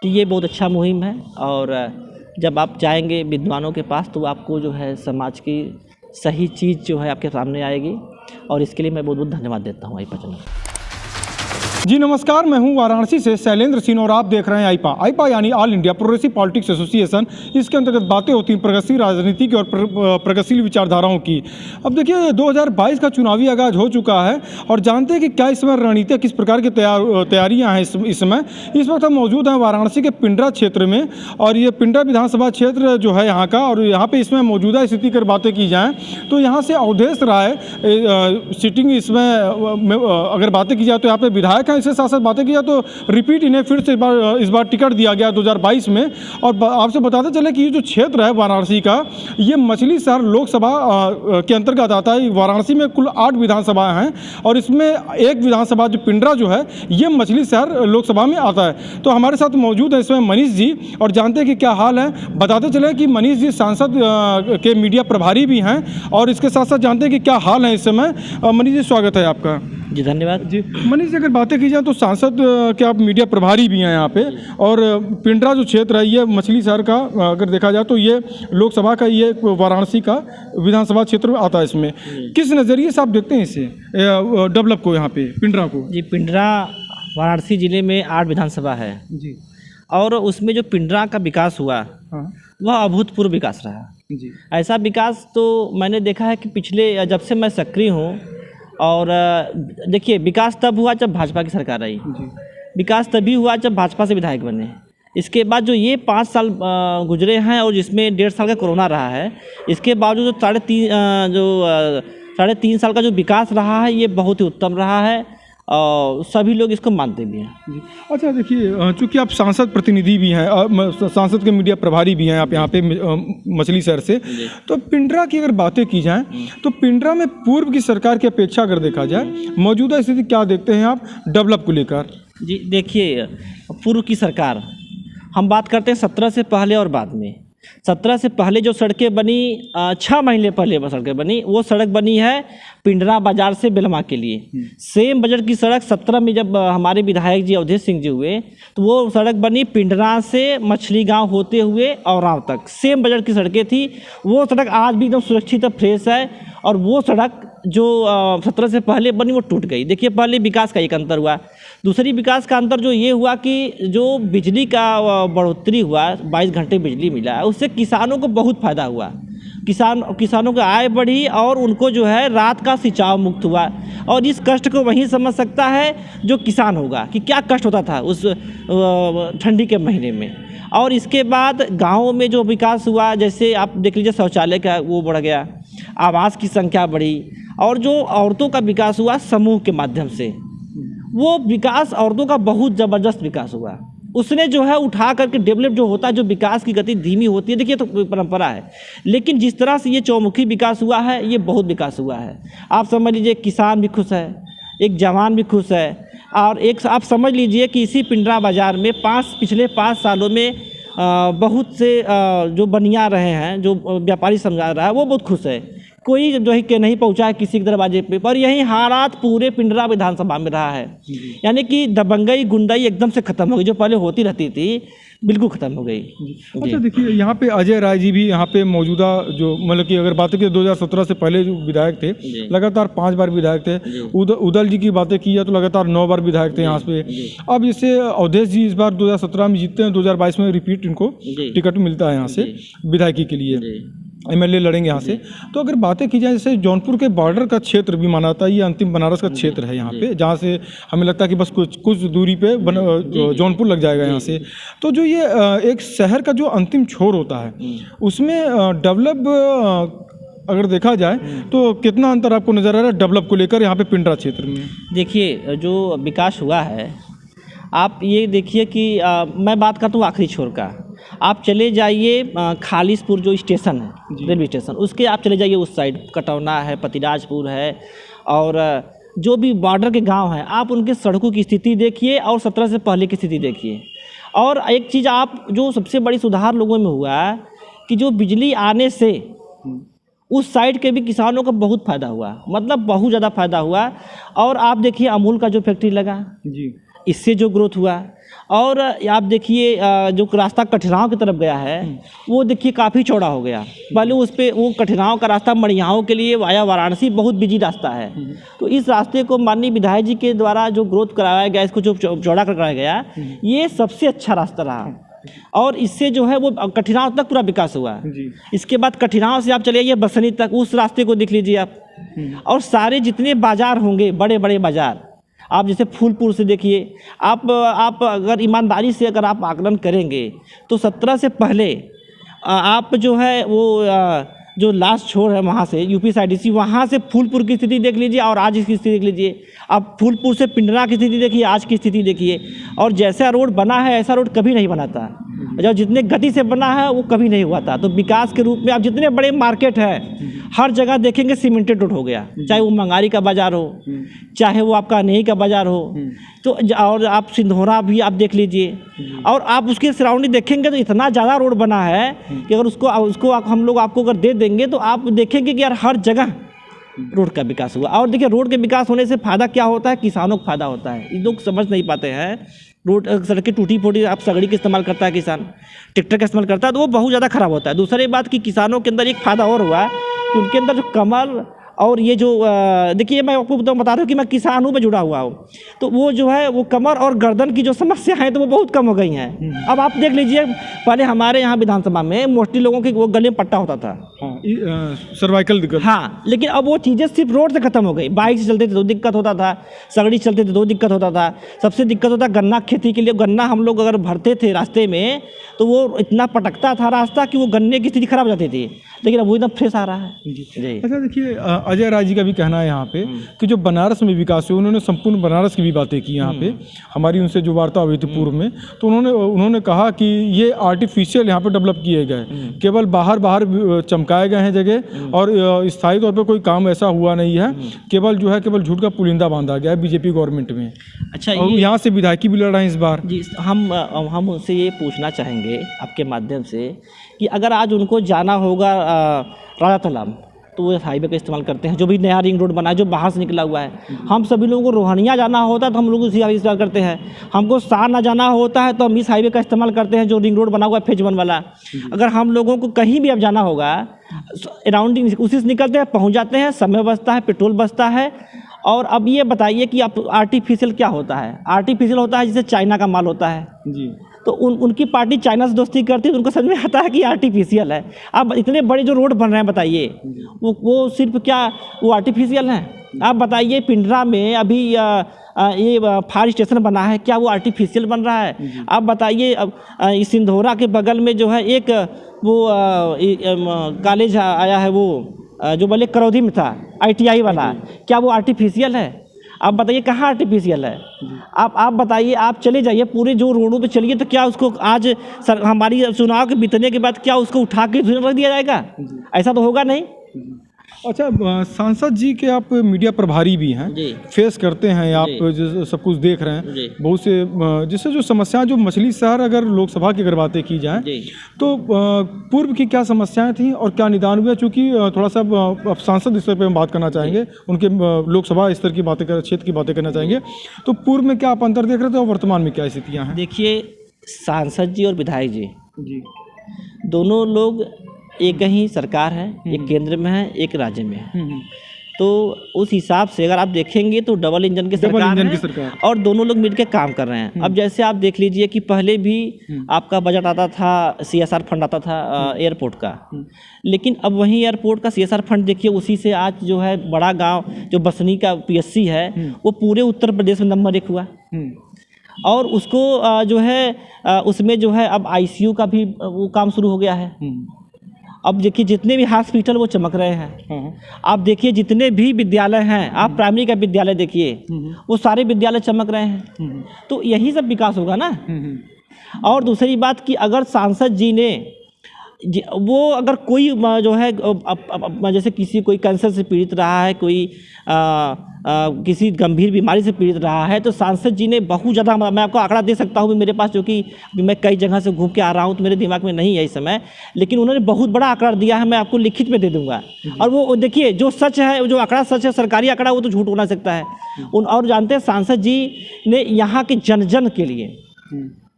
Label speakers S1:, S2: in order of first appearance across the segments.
S1: तो ये बहुत अच्छा मुहिम है। और जब आप जाएंगे विद्वानों के पास तो आपको जो है समाज की सही चीज़ जो है आपके सामने आएगी, और इसके लिए मैं बहुत बहुत धन्यवाद देता हूँ आईपा चैनल।
S2: जी नमस्कार, मैं हूं वाराणसी से शैलेंद्र सिंह और आप देख रहे हैं आईपा यानी all India progressive politics association. इसके अंतर्गत बातें होती हैं प्रगतिशील राजनीति की और प्रगतिशील विचारधाराओं की। अब देखिए 2022 का चुनावी आगाज हो चुका है और जानते हैं कि क्या इस समय रणनीतियाँ किस प्रकार की तैयारियाँ हैं इस समय। इस वक्त हम मौजूद हैं वाराणसी के पिंडरा क्षेत्र में, और ये पिंडरा विधानसभा क्षेत्र जो है यहाँ का, और यहाँ पर इसमें मौजूदा स्थिति की बातें की जाएँ तो यहाँ से अवधेश राय सिटिंग इसमें अगर बातें की जाए तो यहाँ पे विधायक हैं। इसके साथ साथ बातें की जाए तो रिपीट इन्हें फिर से इस बार टिकट दिया गया 2022 में। और आपसे बताते चले कि ये जो क्षेत्र है वाराणसी का, ये मछली शहर लोकसभा के अंतर्गत आता है। वाराणसी में कुल 8 विधानसभा हैं और इसमें एक विधानसभा जो पिंडरा जो है ये मछली शहर लोकसभा में आता है। तो हमारे साथ मौजूद है इसमें मनीष जी, और जानते हैं कि क्या हाल है। बताते चले कि मनीष जी सांसद के मीडिया प्रभारी भी हैं, और इसके साथ साथ जानते हैं कि क्या हाल है इस समय। मनीष जी स्वागत है आपका।
S1: जी धन्यवाद
S2: जी मनीष जी, अगर बातें की जाए तो सांसद के आप मीडिया प्रभारी भी हैं यहाँ पे, और पिंडरा जो क्षेत्र है ये मछली शहर का अगर देखा जाए तो ये लोकसभा का, ये वाराणसी का विधानसभा क्षेत्र में आता है। इसमें किस नज़रिए से आप देखते हैं इसे डेवलप को, यहाँ पे पिंडरा को?
S1: जी, पिंडरा वाराणसी जिले में 8 विधानसभा है जी, और उसमें जो पिंडरा का विकास हुआ वह अभूतपूर्व विकास रहा जी। ऐसा विकास तो मैंने देखा है कि पिछले जब से मैं सक्रिय हूँ, और देखिए विकास तब हुआ जब भाजपा की सरकार आई, विकास तभी हुआ जब भाजपा से विधायक बने। इसके बाद जो ये 5 साल गुजरे हैं और जिसमें 1.5 साल का कोरोना रहा है, इसके बावजूद जो 3.5 साल का जो विकास रहा है ये बहुत ही उत्तम रहा है, और सभी लोग इसको मानते भी हैं।
S2: अच्छा देखिए, चूँकि आप सांसद प्रतिनिधि भी हैं, सांसद के मीडिया प्रभारी भी हैं आप यहाँ पे मछली शहर से, तो पिंडरा की अगर बातें की जाएं तो पिंडरा में पूर्व की सरकार की अपेक्षा अगर देखा जाए मौजूदा स्थिति क्या देखते हैं आप डेवलप को लेकर?
S1: जी देखिए, पूर्व की सरकार हम बात करते हैं 17 से पहले और बाद में। 17 से पहले जो सड़कें बनी, 6 महीने पहले वो सड़कें बनी, वो सड़क बनी है पिंडरा बाजार से बेलमा के लिए। सेम बजट की सड़क 17 में जब हमारे विधायक जी अवधेश सिंह जी हुए तो वो सड़क बनी पिंडरा से मछली गांव होते हुए औरांव तक। सेम बजट की सड़कें थी। वो सड़क आज भी एकदम सुरक्षित और फ्रेश है, और वो सड़क जो 17 से पहले बनी वो टूट गई। देखिए, पहले विकास का एक अंतर हुआ। दूसरी विकास का अंतर जो ये हुआ कि जो बिजली का बढ़ोतरी हुआ, 22 घंटे बिजली मिला, उससे किसानों को बहुत फ़ायदा हुआ। किसानों की आय बढ़ी और उनको जो है रात का सिंचाव मुक्त हुआ। और इस कष्ट को वही समझ सकता है जो किसान होगा कि क्या कष्ट होता था उस ठंडी के महीने में। और इसके बाद गाँव में जो विकास हुआ, जैसे आप देख लीजिए शौचालय का वो बढ़ गया, आवास की संख्या बढ़ी, और जो औरतों का विकास हुआ समूह के माध्यम से, वो विकास औरतों का बहुत ज़बरदस्त विकास हुआ। उसने जो है उठा करके डेवलप जो होता है, जो विकास की गति धीमी होती है, देखिए तो परंपरा है, लेकिन जिस तरह से ये चौमुखी विकास हुआ है ये बहुत विकास हुआ है। आप समझ लीजिए किसान भी खुश है, एक जवान भी खुश है, और एक आप समझ लीजिए कि इसी पिंडरा बाज़ार में पिछले 5 सालों में बहुत से जो बनिया रहे हैं, जो व्यापारी समझा रहा है, वो बहुत खुश है। कोई जो है कि नहीं पहुंचा है किसी के दरवाजे पे, पर यही हालात पूरे पिंडरा विधानसभा में रहा है। यानी कि दबंगई गुंडाई एकदम से खत्म हो गई, जो पहले होती रहती थी बिल्कुल खत्म हो गई।
S2: अच्छा देखिए, यहाँ पे अजय राय जी भी यहाँ पे मौजूदा जो मतलब कि अगर बातें की 2017 से पहले जो विधायक थे, लगातार 5 बार विधायक थे। उदल जी की बातें की जाए तो लगातार 9 बार विधायक थे यहाँ पे। अब इससे अवधेश जी इस बार 2017 में जीतते हैं, 2022 में रिपीट इनको टिकट मिलता है यहाँ से विधायकी के लिए, एमएलए लड़ेंगे यहाँ से। तो अगर बातें की जाए, जैसे जौनपुर के बॉर्डर का क्षेत्र भी माना जाता है, ये अंतिम बनारस का क्षेत्र है यहाँ पे, जहाँ से हमें लगता है कि बस कुछ दूरी पे जौनपुर लग जाएगा यहाँ से। तो जो ये एक शहर का जो अंतिम छोर होता है उसमें डेवलप अगर देखा जाए तो कितना अंतर आपको नज़र आ रहा है डेवलप को लेकर यहाँ पे पिंडरा क्षेत्र में?
S1: देखिए, जो विकास हुआ है, आप ये देखिए कि मैं बात करता हूँ आखिरी छोर का। आप चले जाइए खालिसपुर जो स्टेशन है, रेलवे स्टेशन, उसके आप चले जाइए उस साइड, कटौना है, पतिराजपुर है, और जो भी बॉर्डर के गांव हैं, आप उनके सड़कों की स्थिति देखिए और 17 से पहले की स्थिति देखिए। और एक चीज़ आप जो सबसे बड़ी सुधार लोगों में हुआ है कि जो बिजली आने से उस साइड के भी किसानों का बहुत फ़ायदा हुआ, मतलब बहुत ज़्यादा फ़ायदा हुआ। और आप देखिए अमूल का जो फैक्ट्री लगा जी, इससे जो ग्रोथ हुआ। और आप देखिए जो रास्ता कठिनाव की तरफ गया है वो देखिए काफ़ी चौड़ा हो गया। पहले उस पर वो कठिनाव का रास्ता मड़ियाओं के लिए वाया वाराणसी बहुत बिजी रास्ता है, तो इस रास्ते को माननीय विधायक जी के द्वारा जो ग्रोथ कराया गया, इसको जो चौड़ा कराया गया, ये सबसे अच्छा रास्ता रहा। और इससे जो है वो कठिनाव तक पूरा विकास हुआ। इसके बाद कठिनाव से आप चले जाइए बसनी तक, उस रास्ते को देख लीजिए आप। और सारे जितने बाजार होंगे, बड़े बड़े बाजार, आप जैसे फूलपुर से देखिए, आप अगर ईमानदारी से अगर आप आकलन करेंगे तो 17 से पहले आप जो है वो जो लास्ट छोर है वहाँ से UPSIDC, वहाँ से फूलपुर की स्थिति देख लीजिए और आज की स्थिति देख लीजिए। आप फूलपुर से पिंडरा की स्थिति देखिए, आज की स्थिति देखिए। और जैसा रोड बना है ऐसा रोड कभी नहीं बना था, जब जितने गति से बना है वो कभी नहीं हुआ था। तो विकास के रूप में आप जितने बड़े मार्केट है हर जगह देखेंगे सीमेंटेड रोड हो गया, चाहे वो मंगारी का बाजार हो, चाहे वो आपका नेही का बाजार हो, तो और आप सिंधोरा भी आप देख लीजिए। और आप उसके सराउंडिंग देखेंगे तो इतना ज़्यादा रोड बना है कि अगर उसको हम लोग आपको अगर दे देंगे तो आप देखेंगे कि यार हर जगह रोड का विकास हुआ। और देखिए रोड के विकास होने से फ़ायदा क्या होता है, किसानों को फ़ायदा होता है। ये लोग समझ नहीं पाते हैं। रोड सड़कें टूटी फूटी, आप सगड़ी का इस्तेमाल करता है किसान, ट्रैक्टर का इस्तेमाल करता है, तो वो बहुत ज़्यादा ख़राब होता है। दूसरी बात कि किसानों के अंदर एक फ़ायदा और हुआ कि उनके अंदर जो कमल और ये जो देखिए मैं आपको बता रहा हूँ कि मैं किसान हूँ, मैं जुड़ा हुआ हूँ, तो वो जो है वो कमर और गर्दन की जो समस्या है तो वो बहुत कम हो गई हैं। अब आप देख लीजिए, पहले हमारे यहाँ विधानसभा में मोस्टली लोगों के वो गले में पट्टा होता था,
S2: सर्वाइकल दिक्कत।
S1: हाँ, लेकिन अब वो चीज़ें सिर्फ रोड से खत्म हो गई। बाइक से चलते थे तो दिक्कत होता था, सगड़ी चलते थे तो दिक्कत होता था। सबसे दिक्कत होता गन्ना खेती के लिए, गन्ना हम लोग अगर भरते थे रास्ते में तो वो इतना पटकता था रास्ता कि वो गन्ने की स्थिति खराब हो जाती थी, लेकिन अब वो एकदम फ्रेश आ रहा है जी।
S2: अच्छा देखिए, अजय राय जी का भी कहना है यहाँ पे कि जो बनारस में विकास हुआ, उन्होंने संपूर्ण बनारस की भी बातें की यहाँ पे। हमारी उनसे जो वार्ता हुई थी पूर्व में, तो उन्होंने कहा कि ये आर्टिफिशियल यहाँ पे डेवलप किए गए, केवल बाहर चमकाए गए हैं जगह, और स्थायी तौर पे कोई काम ऐसा हुआ नहीं है। केवल झूठ का पुलिंदा बांधा गया है बीजेपी गवर्नमेंट में। अच्छा, यहाँ से विधायकी भी लड़ रहे हैं इस बार
S1: जी। हम उनसे ये पूछना चाहेंगे आपके माध्यम से कि अगर आज उनको जाना होगा राजा तालाब, तो वो हाईवे का इस्तेमाल करते हैं, जो भी नया रिंग रोड बना है जो बाहर से निकला हुआ है। हम सभी लोगों को रोहनिया जाना होता है तो हम लोग उसी हाईवे इस्तेमाल करते हैं। हमको सारना जाना होता है तो हम इस हाईवे का इस्तेमाल करते हैं जो रिंग रोड बना हुआ है फेज 1 वाला। अगर हम लोगों को कहीं भी अब जाना होगा अराउंडिंग उसी से निकलते हैं, पहुँच जाते हैं, समय बचता है, पेट्रोल बचता है। और अब ये बताइए कि आप आर्टिफिशियल क्या होता है? आर्टिफिशियल होता है जैसे चाइना का माल होता है जी, तो उनकी पार्टी चाइना से दोस्ती करती है तो उनको समझ में आता है कि आर्टिफिशियल है। अब इतने बड़े जो रोड बन रहे हैं बताइए वो सिर्फ क्या वो आर्टिफिशियल हैं? आप बताइए पिंडरा में अभी ये फायर स्टेशन बना है, क्या वो आर्टिफिशियल बन रहा है? आप बताइए अब इस सिंधोरा के बगल में जो है एक वो कॉलेज आया है वो जो बोले करौदी में था ITI वाला, क्या वो आर्टिफिशियल है? आप बताइए कहाँ आर्टिफिशियल है? आप बताइए, आप चले जाइए पूरे जो रोडों पे चलिए तो क्या उसको आज हमारी चुनाव के बीतने के बाद क्या उसको उठा के रख दिया जाएगा? ऐसा तो होगा नहीं।
S2: अच्छा, सांसद जी के आप मीडिया प्रभारी भी हैं, फेस करते हैं आप, जो सब कुछ देख रहे हैं बहुत से, जिससे जो समस्याएं जो मछली शहर अगर लोकसभा की अगर बातें की जाएं तो पूर्व की क्या समस्याएं थी और क्या निदान हुआ? चूँकि थोड़ा सा अब सांसद स्तर पर हम बात करना चाहेंगे, उनके लोकसभा स्तर की बातें क्षेत्र की बातें करना चाहेंगे, तो पूर्व में क्या आप अंतर देख रहे थे और वर्तमान में क्या स्थितियाँ हैं?
S1: देखिए, सांसद जी और विधायक जी दोनों लोग एक ही सरकार है, एक केंद्र में है, एक राज्य में है। तो उस हिसाब से अगर आप देखेंगे तो डबल इंजन की सरकार और दोनों लोग मिलकर काम कर रहे हैं। अब जैसे आप देख लीजिए कि पहले भी आपका बजट आता था, CSR फंड आता था एयरपोर्ट का, लेकिन अब वहीं एयरपोर्ट का CSR फंड देखिए, उसी से आज जो है बड़ा गाँव जो बसनी का PSC है वो पूरे उत्तर प्रदेश में नंबर 1 हुआ। और उसको जो है उसमें जो है अब ICU का भी वो काम शुरू हो गया है। अब देखिए जितने भी हॉस्पिटल वो चमक रहे हैं। आप देखिए जितने भी विद्यालय हैं, आप प्राइमरी का विद्यालय देखिए, वो सारे विद्यालय चमक रहे हैं। तो यही सब विकास होगा ना। और दूसरी बात कि अगर सांसद जी ने वो अगर कोई जो है जैसे किसी कोई कैंसर से पीड़ित रहा है, कोई किसी गंभीर बीमारी से पीड़ित रहा है, तो सांसद जी ने बहुत ज़्यादा, मैं आपको आंकड़ा दे सकता हूँ मेरे पास, जो कि मैं कई जगह से घूम के आ रहा हूँ तो मेरे दिमाग में नहीं है इस समय, लेकिन उन्होंने बहुत बड़ा आंकड़ा दिया है, मैं आपको लिखित में दे दूंगा। और वो देखिए, जो सच है, जो आंकड़ा सच है, सरकारी आंकड़ा, वो तो झूठ हो ना सकता है। और जानते हैं सांसद जी ने यहाँ के जन जन के लिए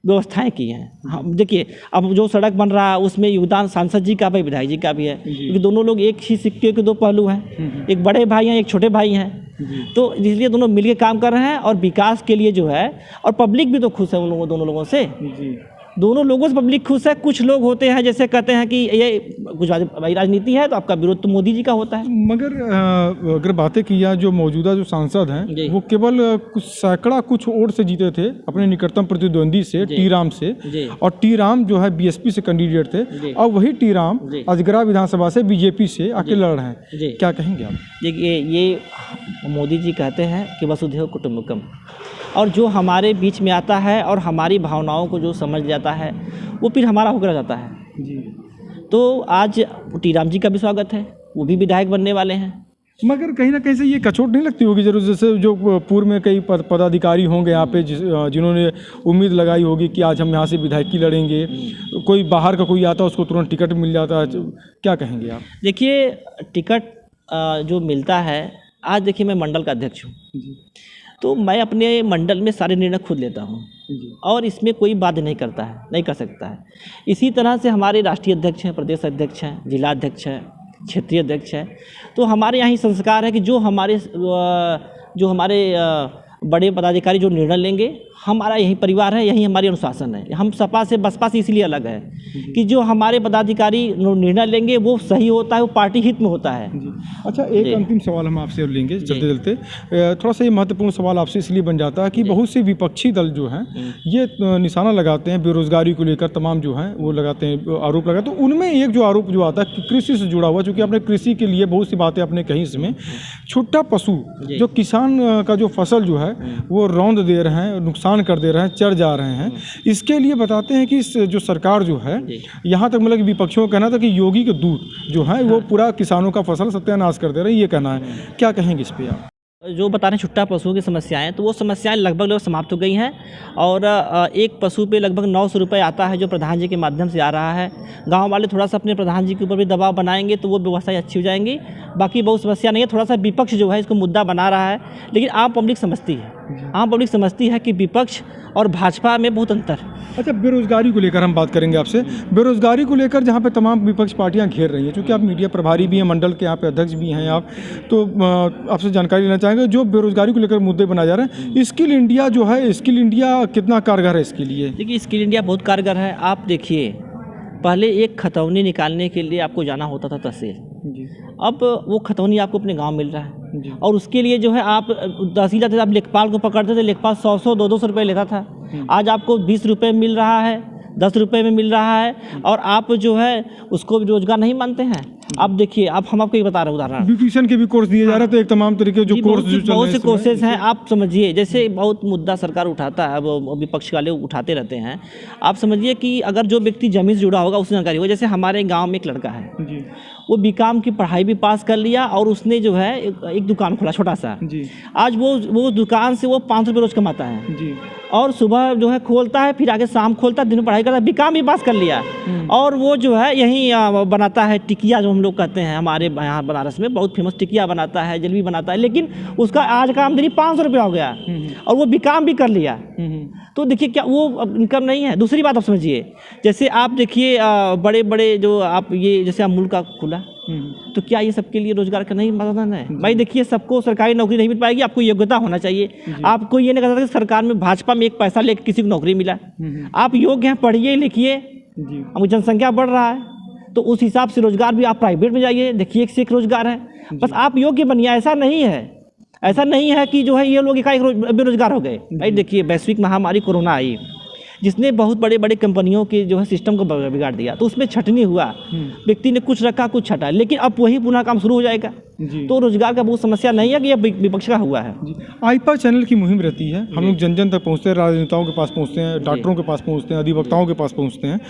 S1: व्यवस्थाएं की हैं। हम देखिए, अब जो सड़क बन रहा है उसमें योगदान सांसद जी का भी, विधायक जी का भी है, क्योंकि दोनों लोग एक ही सिक्के के दो पहलू हैं, एक बड़े भाई हैं, एक छोटे भाई हैं, तो इसलिए दोनों मिलकर काम कर रहे हैं और विकास के लिए जो है, और पब्लिक भी तो खुश है उन लोगों, दोनों लोगों से, दोनों लोगों से पब्लिक खुश है। कुछ लोग होते हैं जैसे कहते हैं कि ये कुछ भाई राजनीति है तो आपका विरोध तो मोदी जी का होता है।
S2: मगर अगर बातें की जाए, जो मौजूदा जो सांसद हैं वो केवल कुछ सैकड़ा कुछ वोट से जीते थे अपने निकटतम प्रतिद्वंदी से, टी राम से, और टी राम जो है बीएसपी से कैंडिडेट थे, और वही टी राम अजगरा विधानसभा से बीजेपी से आके लड़ रहे हैं, क्या कहेंगे आप?
S1: देखिए, ये मोदी जी कहते हैं कि वसुधैव कुटुंबकम, और जो हमारे बीच में आता है और हमारी भावनाओं को जो समझ जाता है वो फिर हमारा होकर जाता है जी। तो आज टी राम जी का भी स्वागत है, वो भी विधायक बनने वाले हैं।
S2: मगर कहीं ना कहीं से ये कचोट नहीं लगती होगी जरूर, जैसे जो पूर्व में कई पदाधिकारी होंगे यहाँ पे जिन्होंने उम्मीद लगाई होगी कि आज हम यहाँ से विधायकी लड़ेंगे, कोई बाहर का कोई आता है उसको तुरंत टिकट मिल जाता है, क्या कहेंगे आप?
S1: देखिए, टिकट जो मिलता है, आज देखिए मैं मंडल का अध्यक्ष हूँ, तो मैं अपने मंडल में सारे निर्णय खुद लेता हूँ और इसमें कोई बाध्य नहीं करता है, नहीं कर सकता है। इसी तरह से हमारे राष्ट्रीय अध्यक्ष हैं, प्रदेश अध्यक्ष हैं, जिला अध्यक्ष हैं, क्षेत्रीय अध्यक्ष हैं। तो हमारे यहाँ ही संस्कार है कि जो हमारे बड़े पदाधिकारी जो निर्णय लेंगे, हमारा यही परिवार है, यही हमारी अनुशासन है। हम सपा से बसपा से इसलिए अलग है कि जो हमारे पदाधिकारी निर्णय लेंगे वो सही होता है, वो पार्टी हित में होता है।
S2: अच्छा, एक अंतिम सवाल हम आपसे लेंगे चलते चलते। थोड़ा सा ये महत्वपूर्ण सवाल आपसे इसलिए बन जाता है कि बहुत से विपक्षी दल जो हैं ये निशाना लगाते हैं बेरोजगारी को लेकर, तमाम जो हैं वो लगाते हैं, आरोप लगाते हैं। तो उनमें एक जो आरोप जो आता है कृषि से जुड़ा हुआ, चूँकि आपने कृषि के लिए बहुत सी बातें आपने कही, इसमें छुट्टा पशु जो किसान का जो फसल जो है वो रौंद दे रहे हैं, नुकसान कर दे रहे हैं, चढ़ जा रहे हैं। इसके लिए बताते हैं कि जो सरकार जो है, यहाँ तक मतलब विपक्षियों का कहना था कि योगी के दूत जो है वो पूरा किसानों का फसल सत्यानाश कर दे रहे हैं, ये कहना है, क्या कहेंगे इस पे आप?
S1: जो बता रहे हैं छुट्टा पशुओं की समस्याएं, तो वो समस्याएं लगभग समाप्त हो गई हैं और एक पशु पे लगभग 900 रुपये आता है, जो प्रधान जी के माध्यम से आ रहा है। गांव वाले थोड़ा सा अपने प्रधान जी के ऊपर भी दबाव बनाएंगे तो वो व्यवस्थाएं अच्छी हो जाएंगी। बाकी बहुत समस्या नहीं है, थोड़ा सा विपक्ष जो है इसको मुद्दा बना रहा है, लेकिन आम पब्लिक समझती है, आम पब्लिक समझती है कि विपक्ष और भाजपा में बहुत अंतर है।
S2: अच्छा, बेरोजगारी को लेकर हम बात करेंगे आपसे। बेरोजगारी को लेकर जहाँ पे तमाम विपक्ष पार्टियाँ घेर रही हैं, क्योंकि आप मीडिया प्रभारी भी हैं, मंडल के यहाँ पे अध्यक्ष भी हैं आप, तो आपसे जानकारी लेना चाहेंगे जो बेरोजगारी को लेकर मुद्दे बनाए जा रहे हैं। स्किल इंडिया जो है, स्किल इंडिया कितना कारगर है इसके लिए?
S1: देखिए, स्किल इंडिया बहुत कारगर है। आप देखिए, पहले एक खतौनी निकालने के लिए आपको जाना होता था तहसील, अब वो खतौनी आपको अपने गांव मिल रहा है, और उसके लिए जो है आप तहसील जाते थे, आप लेखपाल को पकड़ते थे, लेखपाल 100-100 200 रुपये लेता था। आज आपको 20 रुपये मिल रहा है, 10 रुपये में मिल रहा है, और आप जो है उसको भी रोजगार नहीं मानते हैं। अब देखिए, आप हम आपको ये बता रहे हैं उदाहरण,
S2: ब्यूटिशियन के भी कोर्स दिए जा रहे थे, एक तमाम तरीके जो कोर्स
S1: बहुत से कोर्सेज हैं। आप समझिए, जैसे बहुत मुद्दा सरकार उठाता है, वो विपक्ष वाले उठाते रहते हैं। आप समझिए कि अगर जो व्यक्ति जमीन से जुड़ा होगा उसे जानकारी होगा। जैसे हमारे गाँव में एक लड़का है, वो बीकॉम की पढ़ाई भी पास कर लिया और उसने जो है एक दुकान खोला छोटा सा। आज वो दुकान से वो 500 रुपये रोज कमाता है, और सुबह जो है खोलता है, फिर आगे शाम खोलता है, दिन में पढ़ाई करता है, बीकॉम भी पास कर लिया, और वो जो है यहीं बनाता है टिकिया, जो हम लोग कहते हैं हमारे यहाँ बनारस में बहुत फेमस टिकिया बनाता है, जलेबी बनाता है, लेकिन उसका आज का आमदनी 500 रुपया हो गया और वो बीकॉम भी कर लिया। तो देखिए, क्या वो इनकम नहीं है? दूसरी बात आप समझिए, जैसे आप देखिए बड़े बड़े जो आप ये जैसे अमूल का खुला, तो क्या ये सबके लिए रोजगार का नहीं साधन है? भाई देखिए, सबको सरकारी नौकरी नहीं मिल पाएगी, आपको योग्यता होना चाहिए। आपको ये नहीं कहता कि सरकार में भाजपा में एक पैसा लेकर किसी को नौकरी मिला। आप योग्य हैं, पढ़िए लिखिए, अब जनसंख्या बढ़ रहा है तो उस हिसाब से रोजगार भी आप प्राइवेट में जाइए, देखिए एक से एक रोजगार है, बस आप योग्य बनिए। ऐसा नहीं है कि जो है ये लोग एकाएक बेरोजगार हो गए। भाई देखिए, वैश्विक महामारी कोरोना आई, जिसने बहुत बड़े बड़े कंपनियों के जो है सिस्टम को बिगाड़ दिया। तो उसमें छटनी हुआ, व्यक्ति ने कुछ रखा कुछ छटा, लेकिन अब वही पुनः काम शुरू हो जाएगा।
S2: जी।
S1: तो रोजगार का बहुत समस्या नहीं है कि यह विपक्ष का हुआ है।
S2: जी, आईपा चैनल की मुहिम रहती है, हम लोग जन जन तक पहुंचते हैं, राजनेताओं के पास पहुंचते हैं, डॉक्टरों के पास पहुंचते हैं, अधिवक्ताओं के पास पहुंचते हैं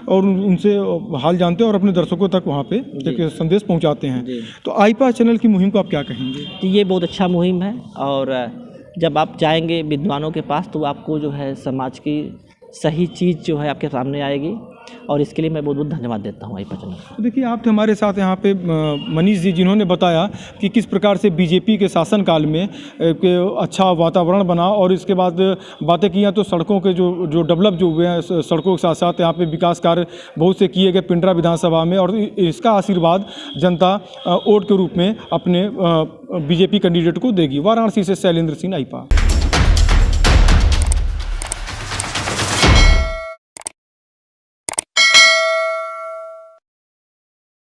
S2: और उनसे हाल जानते हैं और अपने दर्शकों तक वहाँ पे एक संदेश पहुंचाते हैं। तो आईपा चैनल की मुहिम को आप क्या कहेंगे?
S1: तो ये बहुत अच्छा मुहिम है और जब आप जाएंगे विद्वानों के पास तो आपको जो है समाज की सही चीज़ जो है आपके सामने आएगी और इसके लिए मैं बहुत बहुत धन्यवाद देता हूँ आईपा चैनल को।
S2: तो देखिए, आप थे हमारे साथ यहाँ पे मनीष जी, जिन्होंने बताया कि किस प्रकार से बीजेपी के शासनकाल में अच्छा वातावरण बना और इसके बाद बातें की तो सड़कों के जो डेवलप जो हुए हैं, सड़कों के साथ साथ यहाँ पे विकास कार्य बहुत से किए गए पिंडरा विधानसभा में और इसका आशीर्वाद जनता वोट के रूप में अपने बीजेपी कैंडिडेट को देगी। वाराणसी से शैलेंद्र सिंह, आईपा।